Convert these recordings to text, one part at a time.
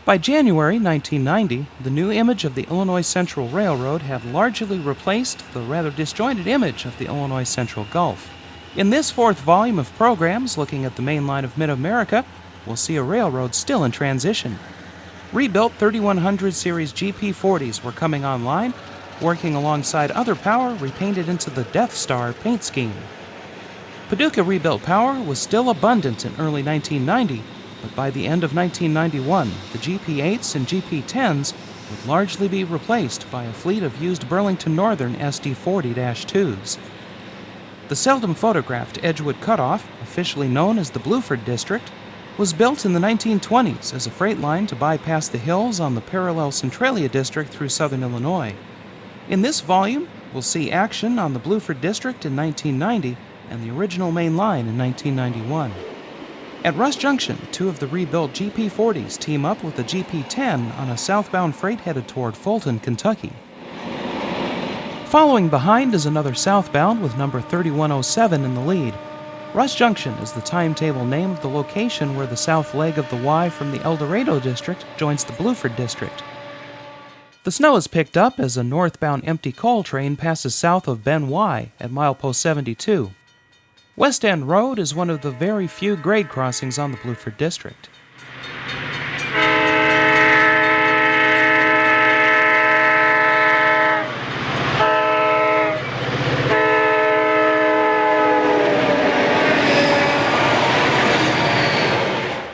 By January 1990, the new image of the Illinois Central Railroad had largely replaced the rather disjointed image of the Illinois Central Gulf. In this fourth volume of programs looking at the main line of Mid-America, we'll see a railroad still in transition. Rebuilt 3100 series GP40s were coming online, working alongside other power repainted into the Death Star paint scheme. Paducah rebuilt power was still abundant in early 1990, but by the end of 1991, the GP8s and GP10s would largely be replaced by a fleet of used Burlington Northern SD40-2s. The seldom photographed Edgewood Cutoff, officially known as the Bluford District, was built in the 1920s as a freight line to bypass the hills on the parallel Centralia district through southern Illinois. In this volume, we'll see action on the Bluford District in 1990 and the original main line in 1991. At Russ Junction, two of the rebuilt GP40s team up with the GP10 on a southbound freight headed toward Fulton, Kentucky. Following behind is another southbound with number 3107 in the lead. Russ Junction is the timetable name of the location where the south leg of the Y from the El Dorado district joins the Bluford district. The snow is picked up as a northbound empty coal train passes south of Ben Y at milepost 72. West End Road is one of the very few grade crossings on the Bluford district.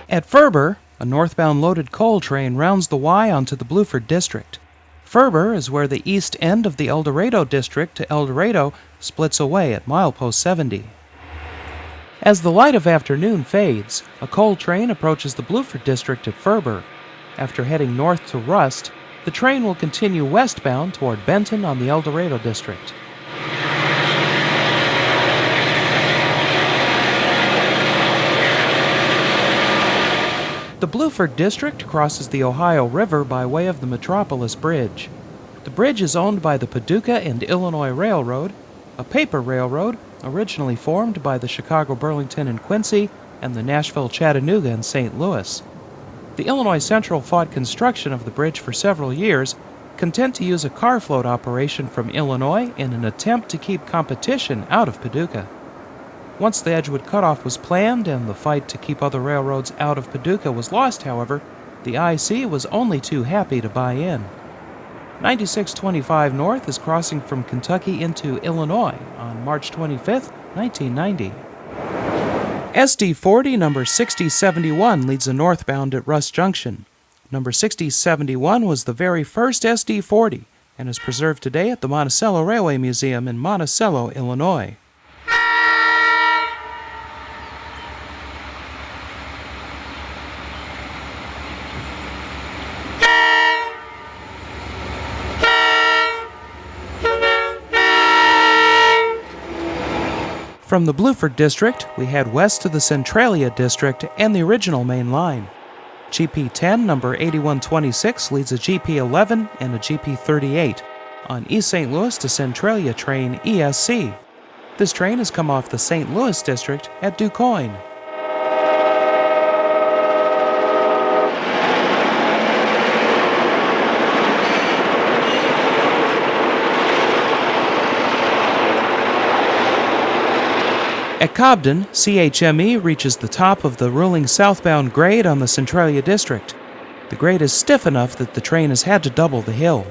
At Ferber, a northbound loaded coal train rounds the Y onto the Bluford district. Ferber is where the east end of the El Dorado district to El Dorado splits away at milepost 70. As the light of afternoon fades, a coal train approaches the Bluford district at Ferber. After heading north to Rust, the train will continue westbound toward Benton on the El Dorado district. The Bluford district crosses the Ohio River by way of the Metropolis Bridge. The bridge is owned by the Paducah and Illinois Railroad, a paper railroad originally formed by the Chicago, Burlington, and Quincy, and the Nashville, Chattanooga, and St. Louis. The Illinois Central fought construction of the bridge for several years, content to use a car float operation from Illinois in an attempt to keep competition out of Paducah. Once the Edgewood Cutoff was planned and the fight to keep other railroads out of Paducah was lost, however, the IC was only too happy to buy in. 9625 North is crossing from Kentucky into Illinois on March 25, 1990. SD40 number 6071 leads a northbound at Russ Junction. Number 6071 was the very first SD40 and is preserved today at the Monticello Railway Museum in Monticello, Illinois. From the Bluford district, we head west to the Centralia district and the original main line. GP10 number 8126 leads a GP11 and a GP38 on East St. Louis to Centralia train ESC. This train has come off the St. Louis district at DuQuoin. At Cobden, CHME reaches the top of the ruling southbound grade on the Centralia district. The grade is stiff enough that the train has had to double the hill.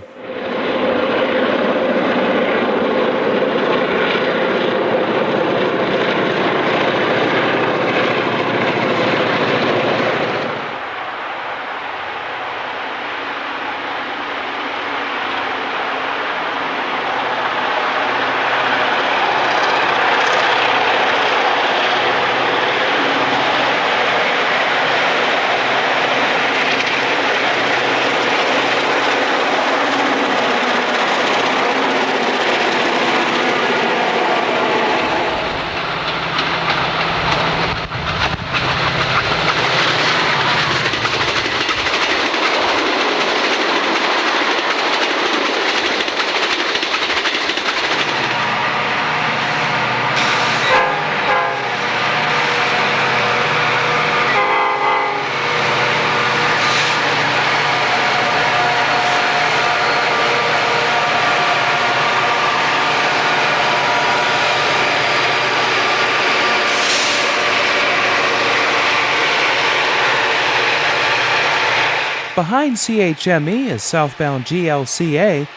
Behind CHME is southbound GLCA.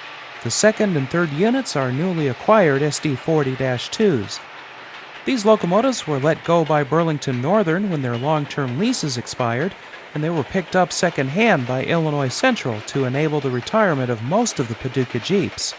The second and third units are newly acquired SD40-2s. These locomotives were let go by Burlington Northern when their long-term leases expired, and they were picked up second-hand by Illinois Central to enable the retirement of most of the Paducah Geeps.